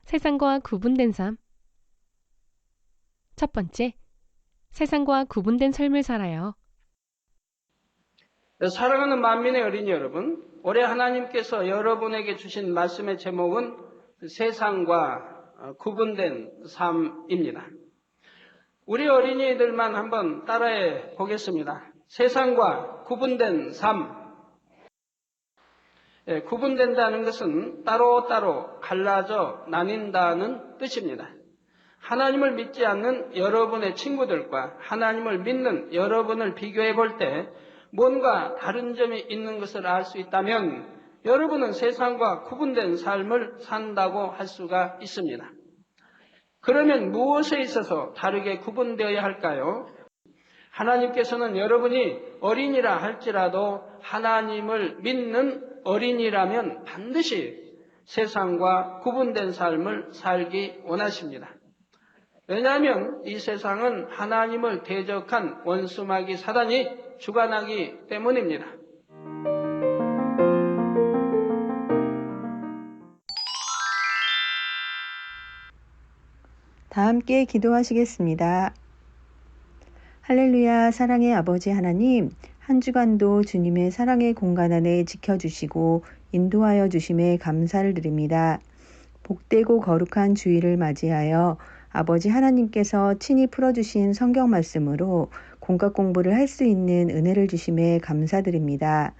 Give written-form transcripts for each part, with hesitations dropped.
세상과 구분된 삶. 첫 번째, 세상과 구분된 삶을 살아요. 사랑하는 만민의 어린이 여러분, 올해 하나님께서 여러분에게 주신 말씀의 제목은 세상과 구분된 삶입니다. 우리 어린이들만 한번 따라해 보겠습니다. 세상과 구분된 삶. 구분된다는 것은 따로따로 갈라져 나뉜다는 뜻입니다. 하나님을 믿지 않는 여러분의 친구들과 하나님을 믿는 여러분을 비교해 볼 때 뭔가 다른 점이 있는 것을 알 수 있다면 여러분은 세상과 구분된 삶을 산다고 할 수가 있습니다. 그러면 무엇에 있어서 다르게 구분되어야 할까요? 하나님께서는 여러분이 어린이라 할지라도 하나님을 믿는 어린이라면 반드시 세상과 구분된 삶을 살기 원하십니다. 왜냐하면 이 세상은 하나님을 대적한 원수마귀 사단이 주관하기 때문입니다. 다 함께 기도하시겠습니다. 할렐루야. 사랑의 아버지 하나님, 한 주간도 주님의 사랑의 공간 안에 지켜주시고 인도하여 주심에 감사를 드립니다. 복되고 거룩한 주일을 맞이하여 아버지 하나님께서 친히 풀어주신 성경 말씀으로 공과 공부를 할 수 있는 은혜를 주심에 감사드립니다.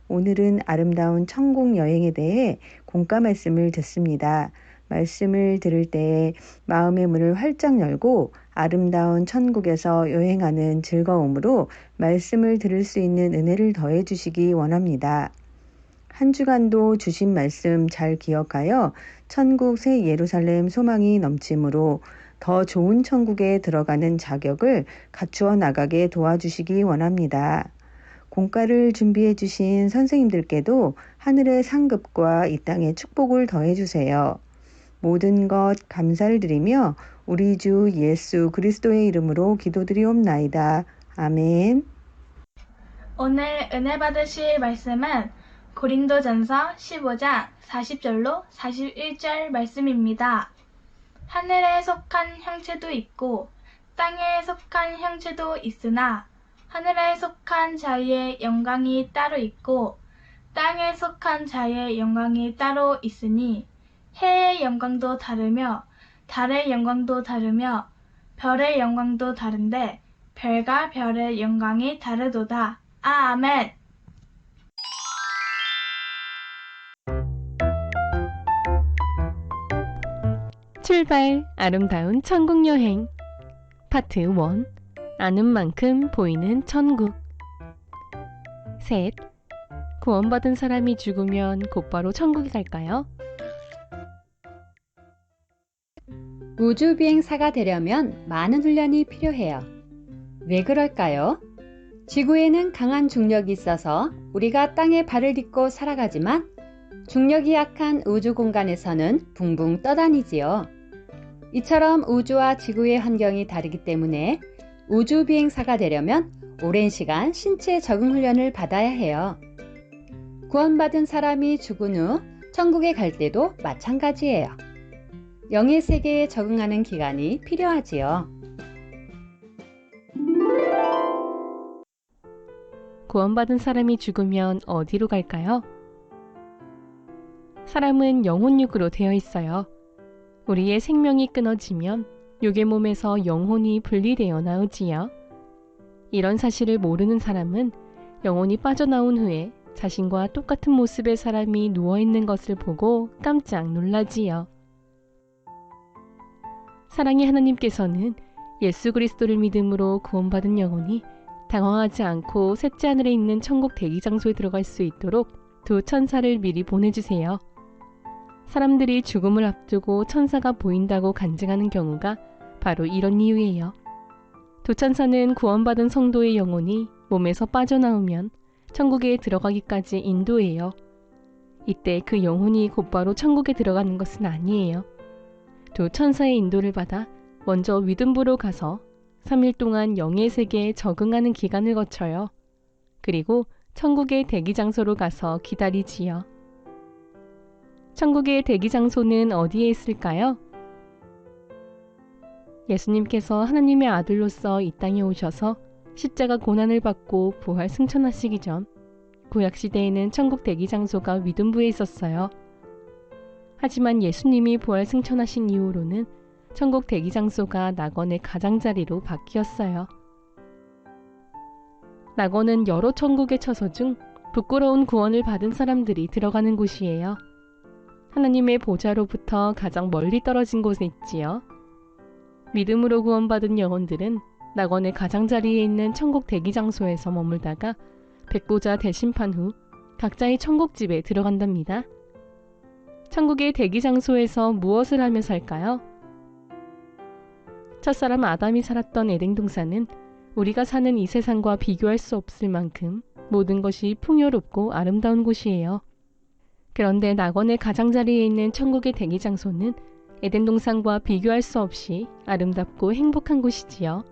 오늘은 아름다운 천국 여행에 대해 공과 말씀을 듣습니다. 말씀을 들을 때에 마음의 문을 활짝 열고 아름다운 천국에서 여행하는 즐거움으로 말씀을 들을 수 있는 은혜를 더해 주시기 원합니다. 한 주간도 주신 말씀 잘 기억하여 천국 새 예루살렘 소망이 넘침으로 더 좋은 천국에 들어가는 자격을 갖추어 나가게 도와주시기 원합니다. 공과를 준비해 주신 선생님들께도 하늘의 상급과 이 땅의 축복을 더해 주세요. 모든 것 감사를 드리며 우리 주 예수 그리스도의 이름으로 기도드리옵나이다. 아멘. 오늘 은혜 받으실 말씀은 고린도전서 15장 40절로 41절 말씀입니다. 하늘에 속한 형체도 있고 땅에 속한 형체도 있으나 하늘에 속한 자의 영광이 따로 있고 땅에 속한 자의 영광이 따로 있으니 해의 영광도 다르며 달의 영광도 다르며 별의 영광도 다른데 별과 별의 영광이 다르도다. 아멘. 출발 아름다운 천국 여행 파트 1. 아는 만큼 보이는 천국. 셋. 구원받은 사람이 죽으면 곧바로 천국에 갈까요? 우주비행사가 되려면 많은 훈련이 필요해요. 왜 그럴까요? 지구에는 강한 중력이 있어서 우리가 땅에 발을 딛고 살아가지만 중력이 약한 우주 공간에서는 붕붕 떠다니지요. 이처럼 우주와 지구의 환경이 다르기 때문에 우주비행사가 되려면 오랜 시간 신체 적응 훈련을 받아야 해요. 구원받은 사람이 죽은 후 천국에 갈 때도 마찬가지예요. 영의 세계에 적응하는 기간이 필요하지요. 구원받은 사람이 죽으면 어디로 갈까요? 사람은 영혼육으로 되어 있어요. 우리의 생명이 끊어지면 육의 몸에서 영혼이 분리되어 나오지요. 이런 사실을 모르는 사람은 영혼이 빠져나온 후에 자신과 똑같은 모습의 사람이 누워있는 것을 보고 깜짝 놀라지요. 사랑의 하나님께서는 예수 그리스도를 믿음으로 구원받은 영혼이 당황하지 않고 셋째 하늘에 있는 천국 대기 장소에 들어갈 수 있도록 두 천사를 미리 보내주세요. 사람들이 죽음을 앞두고 천사가 보인다고 간증하는 경우가 바로 이런 이유예요. 두 천사는 구원받은 성도의 영혼이 몸에서 빠져나오면 천국에 들어가기까지 인도해요. 이때 그 영혼이 곧바로 천국에 들어가는 것은 아니에요. 두 천사의 인도를 받아 먼저 위든부로 가서 3일 동안 영의 세계에 적응하는 기간을 거쳐요. 그리고 천국의 대기 장소로 가서 기다리지요. 천국의 대기 장소는 어디에 있을까요? 예수님께서 하나님의 아들로서 이 땅에 오셔서 십자가 고난을 받고 부활 승천하시기 전 구약시대에는 천국 대기 장소가 위둔부에 있었어요. 하지만 예수님이 부활 승천하신 이후로는 천국 대기 장소가 낙원의 가장자리로 바뀌었어요. 낙원은 여러 천국의 처소 중 부끄러운 구원을 받은 사람들이 들어가는 곳이에요. 하나님의 보좌로부터 가장 멀리 떨어진 곳에 있지요. 믿음으로 구원받은 영혼들은 낙원의 가장자리에 있는 천국 대기 장소에서 머물다가 백보자 대심판 후 각자의 천국집에 들어간답니다. 천국의 대기 장소에서 무엇을 하며 살까요? 첫사람 아담이 살았던 에덴 동산은 우리가 사는 이 세상과 비교할 수 없을 만큼 모든 것이 풍요롭고 아름다운 곳이에요. 그런데 낙원의 가장자리에 있는 천국의 대기 장소는 에덴 동산과 비교할 수 없이 아름답고 행복한 곳이지요.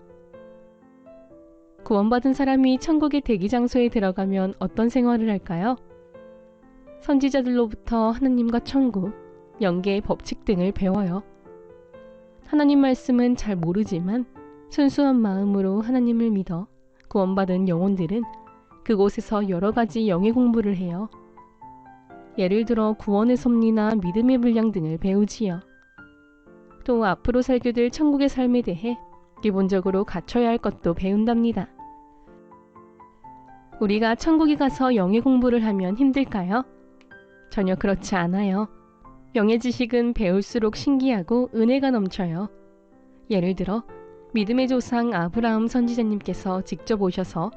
구원받은 사람이 천국의 대기 장소에 들어가면 어떤 생활을 할까요? 선지자들로부터 하나님과 천국, 영계의 법칙 등을 배워요. 하나님 말씀은 잘 모르지만 순수한 마음으로 하나님을 믿어 구원받은 영혼들은 그곳에서 여러 가지 영의 공부를 해요. 예를 들어 구원의 섭리나 믿음의 분량 등을 배우지요. 또 앞으로 살게 될 천국의 삶에 대해 기본적으로 갖춰야 할 것도 배운답니다. 우리가 천국에 가서 영의 공부를 하면 힘들까요? 전혀 그렇지 않아요. 영의 지식은 배울수록 신기하고 은혜가 넘쳐요. 예를 들어 믿음의 조상 아브라함 선지자님께서 직접 오셔서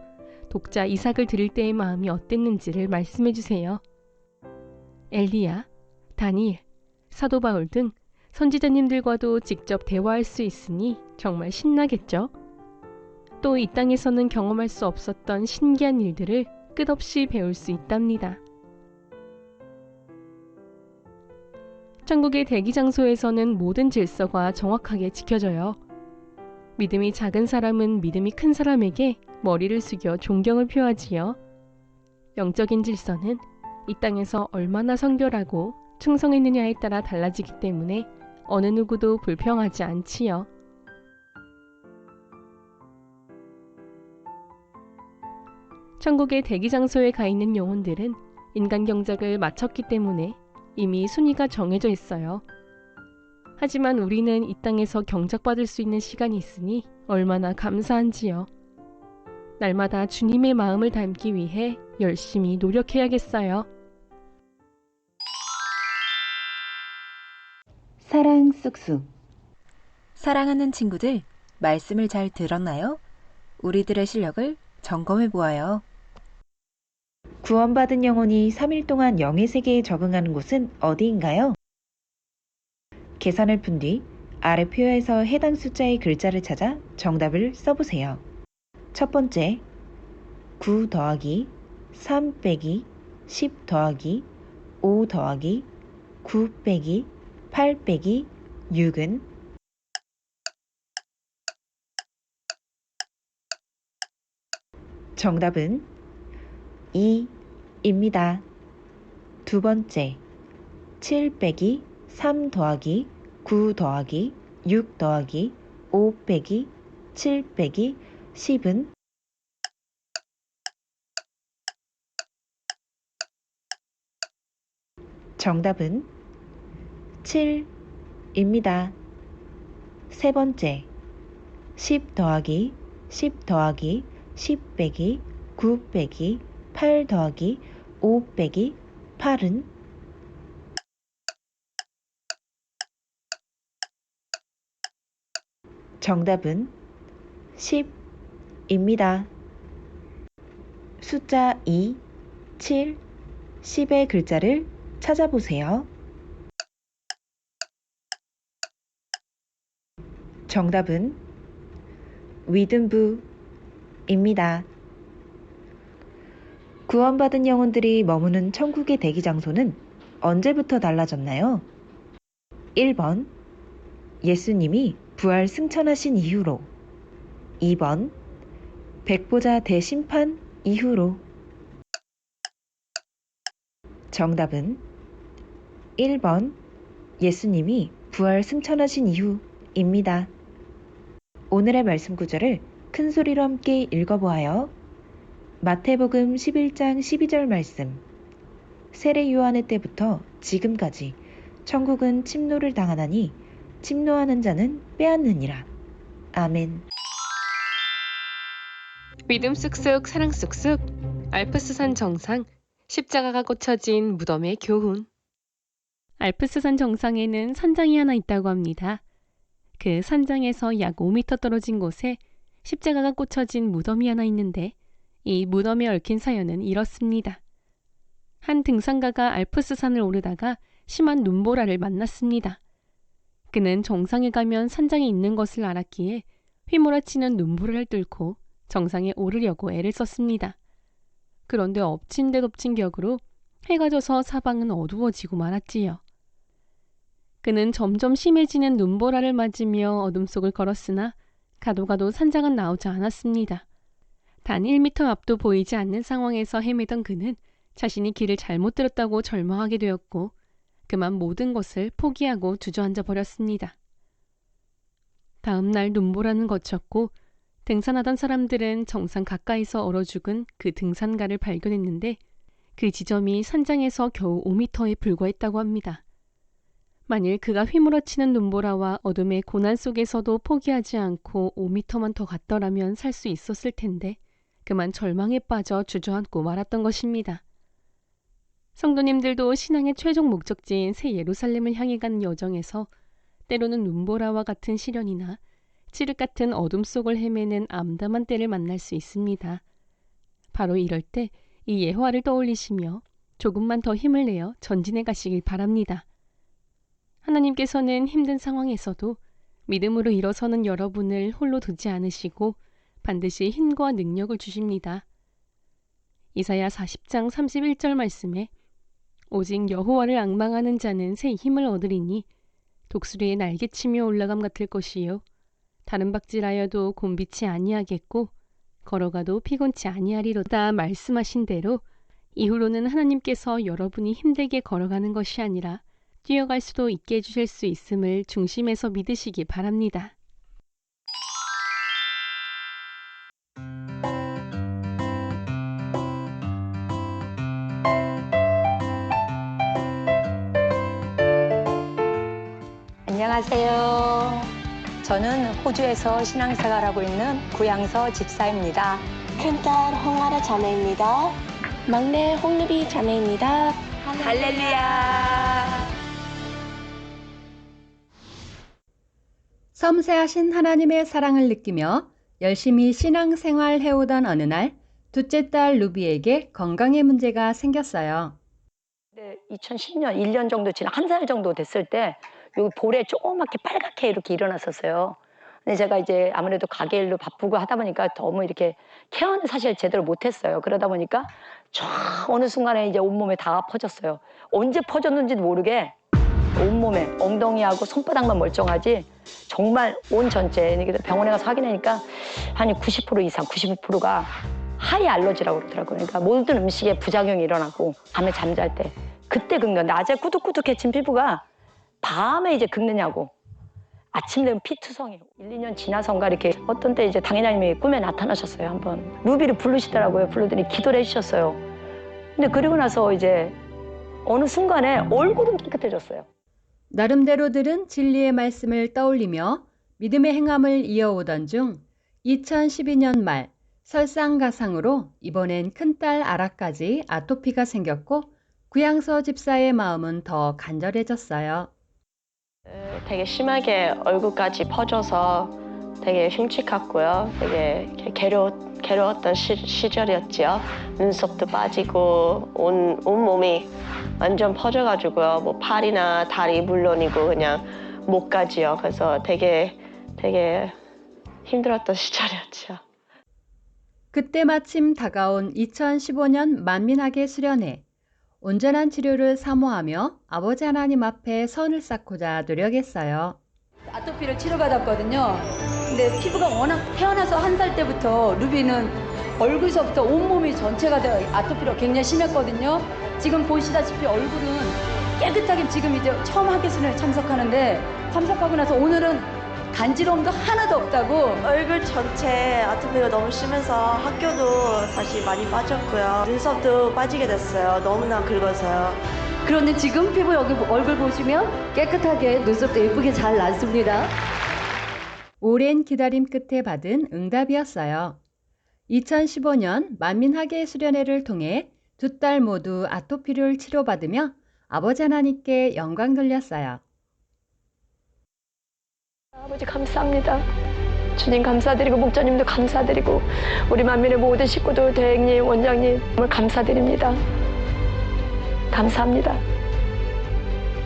독자 이삭을 드릴 때의 마음이 어땠는지를 말씀해 주세요. 엘리야, 다니엘, 사도 바울 등 선지자님들과도 직접 대화할 수 있으니 정말 신나겠죠? 또 이 땅에서는 경험할 수 없었던 신기한 일들을 끝없이 배울 수 있답니다. 천국의 대기 장소에서는 모든 질서가 정확하게 지켜져요. 믿음이 작은 사람은 믿음이 큰 사람에게 머리를 숙여 존경을 표하지요. 영적인 질서는 이 땅에서 얼마나 성결하고 충성했느냐에 따라 달라지기 때문에 어느 누구도 불평하지 않지요. 천국의 대기 장소에 가 있는 영혼들은 인간 경작을 마쳤기 때문에 이미 순위가 정해져 있어요. 하지만 우리는 이 땅에서 경작받을 수 있는 시간이 있으니 얼마나 감사한지요. 날마다 주님의 마음을 담기 위해 열심히 노력해야겠어요. 사랑 쑥쑥. 사랑하는 친구들, 말씀을 잘 들었나요? 우리들의 실력을 점검해 보아요. 구원받은 영혼이 3일 동안 영의 세계에 적응하는 곳은 어디인가요? 계산을 푼 뒤 아래 표에서 해당 숫자의 글자를 찾아 정답을 써보세요. 첫 번째, 9 더하기 3 빼기 10 더하기 5 더하기 9 빼기 8 빼기 6은 정답은 2입니다. 두 번째, 7 빼기 3 더하기 9 더하기 6 더하기 5 빼기 7 빼기 10은 정답은 7입니다. 세 번째, 10 더하기 10 더하기 10 빼기 9 빼기 8 더하기 5 빼기 8은 정답은 10입니다. 숫자 2, 7, 10의 글자를 찾아보세요. 정답은 위든부입니다. 구원받은 영혼들이 머무는 천국의 대기 장소는 언제부터 달라졌나요? 1번, 예수님이 부활 승천하신 이후로. 2번, 백보자 대심판 이후로. 정답은 1번 예수님이 부활 승천하신 이후입니다. 오늘의 말씀 구절을 큰 소리로 함께 읽어보아요. 마태복음 11장 12절 말씀. 세례 요한의 때부터 지금까지 천국은 침노를 당하나니 침노하는 자는 빼앗느니라. 아멘. 믿음 쑥쑥 사랑 쑥쑥 알프스산 정상 십자가가 꽂혀진 무덤의 교훈. 알프스산 정상에는 산장이 하나 있다고 합니다. 그 산장에서 약 5m 떨어진 곳에 십자가가 꽂혀진 무덤이 하나 있는데 이 무덤에 얽힌 사연은 이렇습니다. 한 등산가가 알프스산을 오르다가 심한 눈보라를 만났습니다. 그는 정상에 가면 산장이 있는 것을 알았기에 휘몰아치는 눈보라를 뚫고 정상에 오르려고 애를 썼습니다. 그런데 엎친 데 덮친 격으로 해가 져서 사방은 어두워지고 말았지요. 그는 점점 심해지는 눈보라를 맞으며 어둠 속을 걸었으나 가도 가도 산장은 나오지 않았습니다. 단 1m 앞도 보이지 않는 상황에서 헤매던 그는 자신이 길을 잘못 들었다고 절망하게 되었고 그만 모든 것을 포기하고 주저앉아 버렸습니다. 다음 날 눈보라는 거쳤고 등산하던 사람들은 정상 가까이서 얼어 죽은 그 등산가를 발견했는데 그 지점이 산장에서 겨우 5m에 불과했다고 합니다. 만일 그가 휘몰아치는 눈보라와 어둠의 고난 속에서도 포기하지 않고 5m만 더 갔더라면 살 수 있었을 텐데 그만 절망에 빠져 주저앉고 말았던 것입니다. 성도님들도 신앙의 최종 목적지인 새 예루살렘을 향해 가는 여정에서 때로는 눈보라와 같은 시련이나 칠흑 같은 어둠 속을 헤매는 암담한 때를 만날 수 있습니다. 바로 이럴 때 이 예화를 떠올리시며 조금만 더 힘을 내어 전진해 가시길 바랍니다. 하나님께서는 힘든 상황에서도 믿음으로 일어서는 여러분을 홀로 두지 않으시고 반드시 힘과 능력을 주십니다. 이사야 40장 31절 말씀에 오직 여호와를 앙망하는 자는 새 힘을 얻으리니 독수리의 날개치며 올라감 같을 것이요 다른 박질하여도 곤비치 아니하겠고 걸어가도 피곤치 아니하리로다 말씀하신 대로 이후로는 하나님께서 여러분이 힘들게 걸어가는 것이 아니라 뛰어갈 수도 있게 해주실 수 있음을 중심에서 믿으시기 바랍니다. 안녕하세요. 저는 호주에서 신앙생활하고 있는 구양서 집사입니다. 큰딸 홍아라 자매입니다. 막내 홍루비 자매입니다. 할렐루야. 섬세하신 하나님의 사랑을 느끼며 열심히 신앙생활 해오던 어느 날 둘째 딸 루비에게 건강의 문제가 생겼어요. 네, 2010년 1년 정도 지난 한 살 정도 됐을 때 여기 볼에 조그맣게 빨갛게 이렇게 일어났었어요. 근데 제가 이제 아무래도 가게 일로 바쁘고 하다 보니까 너무 이렇게 케어는 사실 제대로 못했어요. 그러다 보니까 쫙 어느 순간에 이제 온몸에 다 퍼졌어요. 언제 퍼졌는지도 모르게 온몸에 엉덩이하고 손바닥만 멀쩡하지 정말 온 전체 병원에 가서 확인하니까 한 90% 이상 95%가 하이 알러지라고 그러더라고요. 그러니까 모든 음식에 부작용이 일어나고 밤에 잠잘 때 그때 긁는 낮에 꾸덕꾸덕해진 피부가 밤에 이제 긁느냐고 아침 되면 피투성이 1, 2년 지나선가 이렇게 어떤 때 이제 당회장님이 꿈에 나타나셨어요. 한번 루비를 부르시더라고요. 부르더니 기도를 해주셨어요. 근데 그리고 나서 이제 어느 순간에 얼굴은 깨끗해졌어요. 나름대로 들은 진리의 말씀을 떠올리며 믿음의 행함을 이어오던 중 2012년 말 설상가상으로 이번엔 큰딸 아라까지 아토피가 생겼고 구양서 집사의 마음은 더 간절해졌어요. 되게 심하게 얼굴까지 퍼져서 되게 흉측했고요. 되게 괴로웠던 시절이었지요. 눈썹도 빠지고 온 몸이 완전 퍼져가지고요. 뭐 팔이나 다리 물론이고 그냥 목까지요. 그래서 되게 힘들었던 시절이었죠. 그때 마침 다가온 2015년 만민학의 수련회. 온전한 치료를 사모하며 아버지 하나님 앞에 선을 쌓고자 노력했어요. 아토피를 치료받았거든요. 근데 피부가 워낙 태어나서 한 살 때부터 루비는 얼굴서부터 온몸이 전체가 아토피로 굉장히 심했거든요. 지금 보시다시피 얼굴은 깨끗하게 지금 이제 처음 학예수련회 참석하는데 참석하고 나서 오늘은 간지러움도 하나도 없다고. 얼굴 전체 아토피가 너무 심해서 학교도 사실 많이 빠졌고요. 눈썹도 빠지게 됐어요. 너무나 긁어서요. 그런데 지금 피부 여기 얼굴 보시면 깨끗하게 눈썹도 예쁘게 잘 났습니다. 오랜 기다림 끝에 받은 응답이었어요. 2015년 만민학예수련회를 통해 2딸 모두 아토피를 치료받으며 아버지 하나님께 영광 돌렸어요. 아버지 감사합니다. 주님 감사드리고 목자님도 감사드리고 우리 만민의 모든 식구들, 대행님, 원장님 정말 감사드립니다. 감사합니다.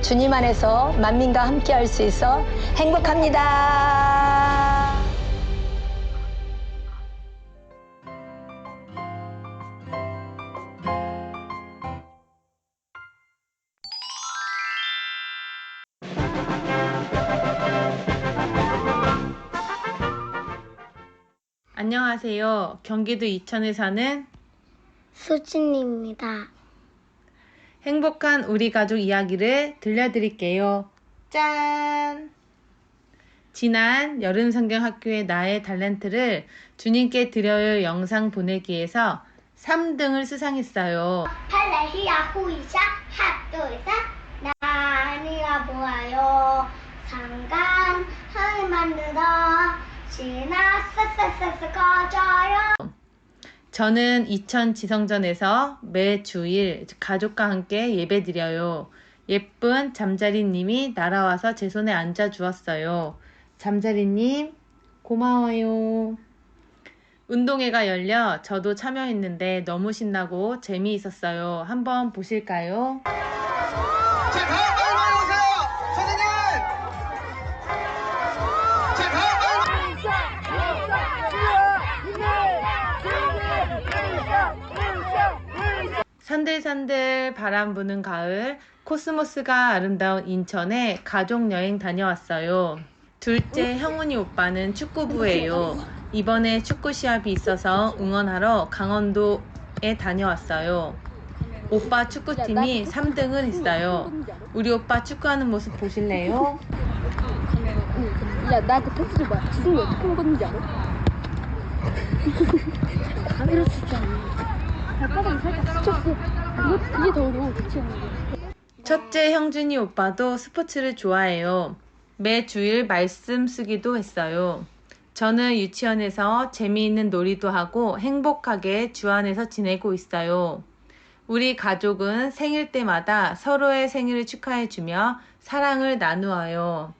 주님 안에서 만민과 함께 할 수 있어 행복합니다. 안녕하세요. 경기도 이천에 사는 수진입니다. 행복한 우리 가족 이야기를 들려드릴게요. 짠! 지난 여름 성경 학교의 나의 달란트를 주님께 드려요 영상 보내기에서 3등을 수상했어요. 할렐루야 후이자 핫도이자 나니가 보아요 상간 하늘 만들어 지나 쎄쎄쎄쎄 꺼져요. 저는 이천 지성전에서 매 주일 가족과 함께 예배 드려요. 예쁜 잠자리님이 날아와서 제 손에 앉아 주었어요. 잠자리님 고마워요. 운동회가 열려 저도 참여했는데 너무 신나고 재미있었어요. 한번 보실까요? 산들산들 바람 부는 가을, 코스모스가 아름다운 인천에 가족여행 다녀왔어요. 둘째 형훈이 오빠는 축구부예요. 이번에 축구 시합이 있어서 응원하러 강원도에 다녀왔어요. 오빠 축구팀이 3등을 했어요. 우리 오빠 축구하는 모습 보실래요? 야, 나한테 패스 줘봐. 지승이 어떻게 먹었는지 알아? 카메라 쓰지 않아. 발바닥이 살짝 스쳤어. 그게 더 어려워, 그치? 첫째 형준이 오빠도 스포츠를 좋아해요. 매 주일 말씀 쓰기도 했어요. 저는 유치원에서 재미있는 놀이도 하고 행복하게 주 안에서 지내고 있어요. 우리 가족은 생일 때마다 서로의 생일을 축하해주며 사랑을 나누어요.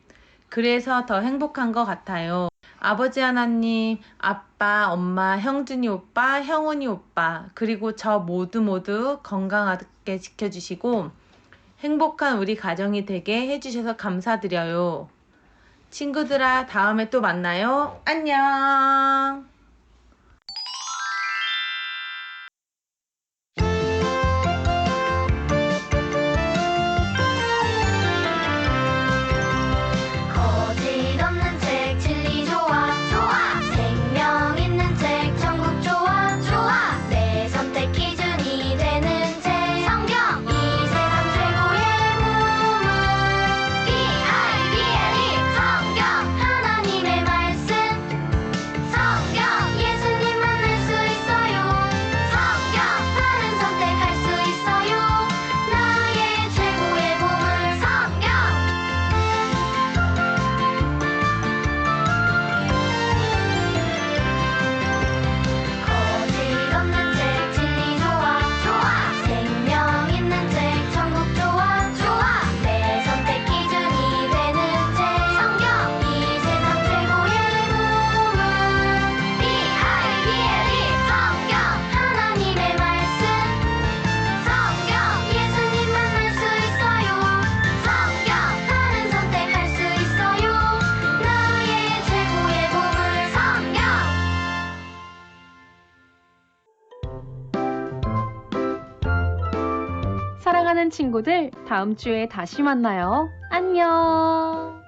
그래서 더 행복한 것 같아요. 아버지 하나님, 아빠, 엄마, 형준이 오빠, 형훈이 오빠, 그리고 저 모두 건강하게 지켜주시고 행복한 우리 가정이 되게 해주셔서 감사드려요. 친구들아, 다음에 또 만나요. 안녕! 거짓없는 책 진리 좋아 좋아 생명 있는 책 천국 좋아 좋아 내 선택 기준이 되는 책 성경 이 세상 최고의 보물 BIBLE 성경 하나님의 말씀 성경 예수님 만날 수 있어요 성경 다른 선택할 수 있어요 나의 최고의 보물 성경 거짓없는 책 진리 좋아 좋아 생명 있는 책 천국 좋아 좋아 내 선택 기준이 되는 책 성경 이 세상 최고의 보물 BIBLE 성경 하나님의 말씀 성경 예수님 만날 수 있어요 성경 다른 선택할 수 있어요 나의 최고의 보물 성경 사랑하는 친구들, 다음 주에 다시 만나요. 안녕!